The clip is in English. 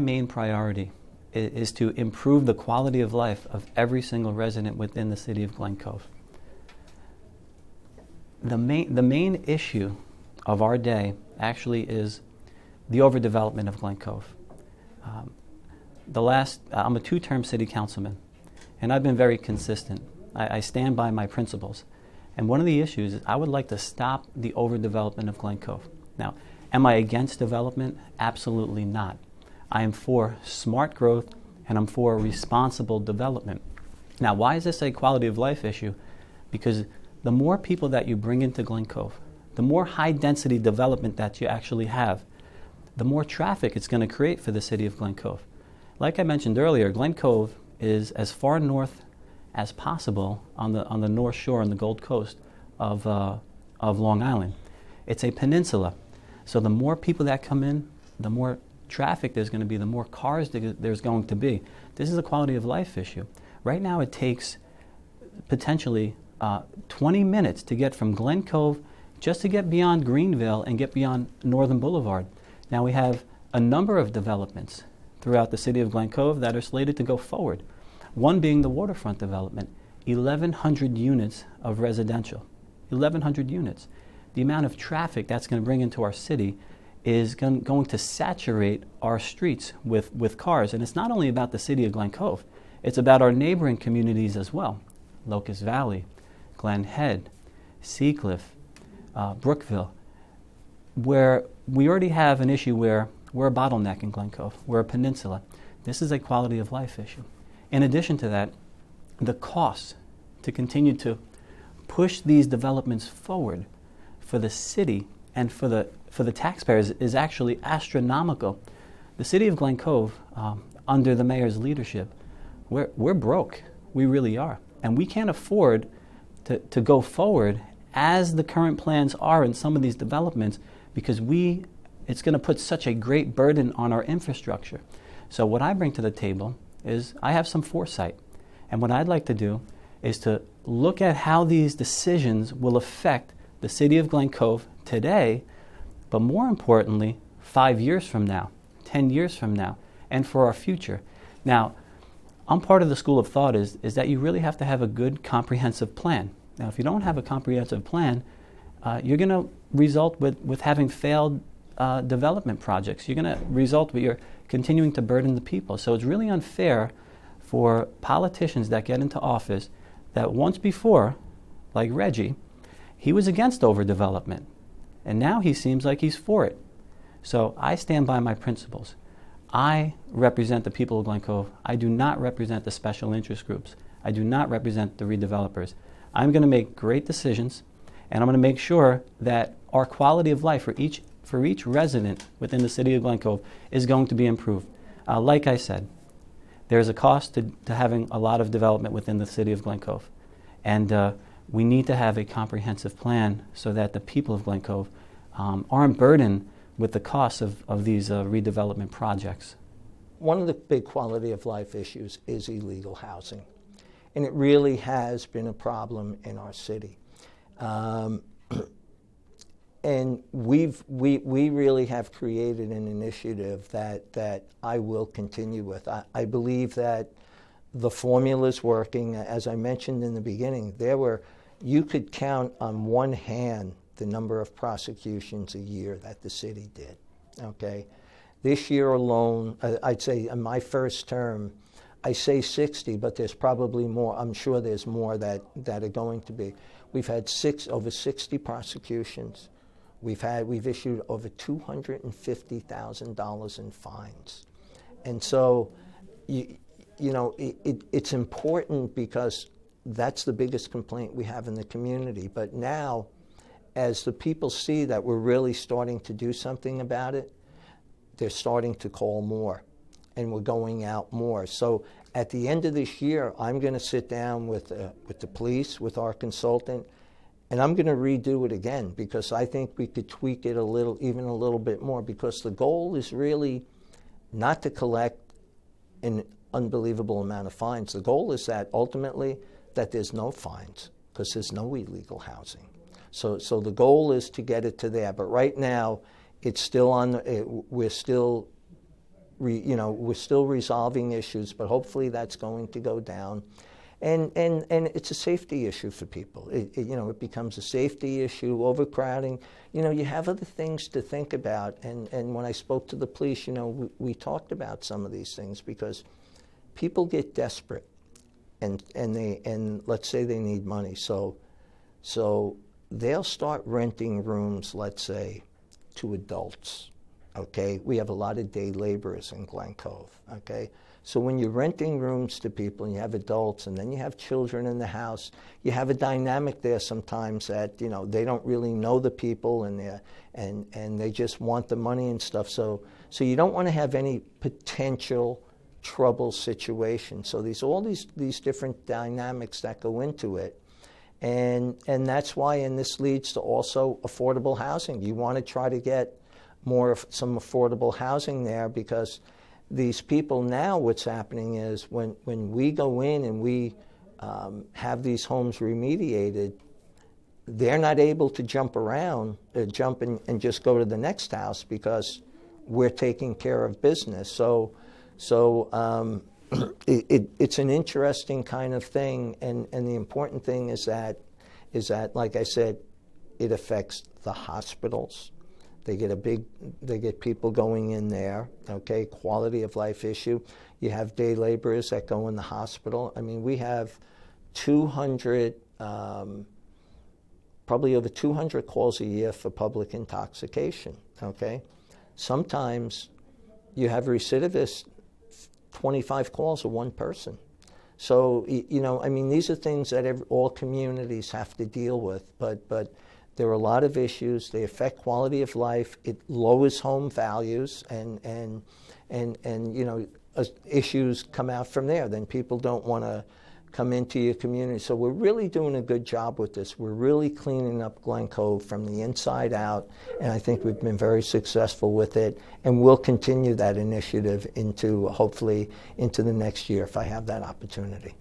main priority is to improve the quality of life of every single resident within the city of Glen Cove. The main issue of our day actually is the overdevelopment of Glen Cove. I'm a two-term city councilman, and I've been very consistent. I stand by my principles. And one of the issues is I would like to stop the overdevelopment of Glen Cove. Now, am I against development? Absolutely not. I am for smart growth, and I'm for responsible development. Now, why is this a quality of life issue? Because the more people that you bring into Glen Cove, the more high-density development that you actually have, the more traffic it's going to create for the city of Glen Cove. Like I mentioned earlier, Glen Cove is as far north as possible on the North Shore on the Gold Coast of Long Island. It's a peninsula, so the more people that come in, the more traffic there's going to be, the more cars there's going to be. This is a quality of life issue. Right now it takes potentially 20 minutes to get from Glen Cove just to get beyond Greenville and get beyond Northern Boulevard. Now we have a number of developments throughout the city of Glen Cove that are slated to go forward. One being the waterfront development, 1,100 units of residential. 1,100 units. The amount of traffic that's going to bring into our city is going to saturate our streets with cars. And it's not only about the city of Glen Cove, it's about our neighboring communities as well. Locust Valley, Glen Head, Seacliff, Brookville, where we already have an issue where we're a bottleneck in Glen Cove. We're a peninsula. This is a quality of life issue. In addition to that, the cost to continue to push these developments forward for the city and for the taxpayers is actually astronomical. The city of Glen Cove, under the mayor's leadership, we're broke. We really are. And we can't afford to go forward as the current plans are in some of these developments because it's going to put such a great burden on our infrastructure. So what I bring to the table is I have some foresight. And what I'd like to do is to look at how these decisions will affect the city of Glen Cove today, but more importantly, 5 years from now, 10 years from now, and for our future. Now, I'm part of the school of thought is that you really have to have a good comprehensive plan. Now, if you don't have a comprehensive plan, you're going to result with having failed development projects. You're going to result with you're continuing to burden the people. So it's really unfair for politicians that get into office that once before, like Reggie, he was against overdevelopment. And now he seems like he's for it. So I stand by my principles. I represent the people of Glen Cove. I do not represent the special interest groups. I do not represent the redevelopers. I'm going to make great decisions, and I'm going to make sure that our quality of life for each resident within the city of Glen Cove is going to be improved. Like I said, there's a cost to having a lot of development within the city of Glen Cove. And we need to have a comprehensive plan so that the people of Glen Cove aren't burdened with the costs of these redevelopment projects. One of the big quality of life issues is illegal housing. And it really has been a problem in our city. And we really have created an initiative that I will continue with. I believe that the formula is working. As I mentioned in the beginning, you could count on one hand the number of prosecutions a year that the city did. Okay, this year alone, I'd say in my first term, I say 60, but there's probably more. I'm sure there's more that are going to be. We've had over 60 prosecutions. We've issued over $250,000 in fines. And so, it's important because that's the biggest complaint we have in the community. But now, as the people see that we're really starting to do something about it, they're starting to call more, and we're going out more. So at the end of this year, I'm going to sit down with the police, with our consultant, and I'm going to redo it again because I think we could tweak it even a little bit more, because the goal is really not to collect an unbelievable amount of fines. The goal is that ultimately that there's no fines because there's no illegal housing. So the goal is to get it to there. But right now, it's still we're still we're still resolving issues, but hopefully that's going to go down. And it's a safety issue for people. It becomes a safety issue, overcrowding. You have other things to think about. And when I spoke to the police, we talked about some of these things because people get desperate, and let's say they need money, so they'll start renting rooms, let's say, to adults. Okay, we have a lot of day laborers in Glen Cove. Okay, so when you're renting rooms to people and you have adults and then you have children in the house, you have a dynamic there sometimes that they don't really know the people and they just want the money and stuff. So you don't want to have any potential trouble situation. So all these different dynamics that go into it. And that's why, and this leads to also affordable housing. You want to try to get some affordable housing there, because these people now, what's happening is when we go in and we have these homes remediated, they're not able to jump around, jump and just go to the next house because we're taking care of business. So it's an interesting kind of thing, and the important thing is that, like I said, it affects the hospitals. They get people going in there, okay, quality of life issue. You have day laborers that go in the hospital. I mean, we have 200, probably over 200 calls a year for public intoxication, okay? Sometimes you have recidivists, 25 calls of one person. So, I mean, these are things that all communities have to deal with, but there are a lot of issues. They affect quality of life. It lowers home values, and issues come out from there. Then people don't want to come into your community. So we're really doing a good job with this. We're really cleaning up Glen Cove from the inside out, and I think we've been very successful with it. And we'll continue that initiative hopefully into the next year if I have that opportunity.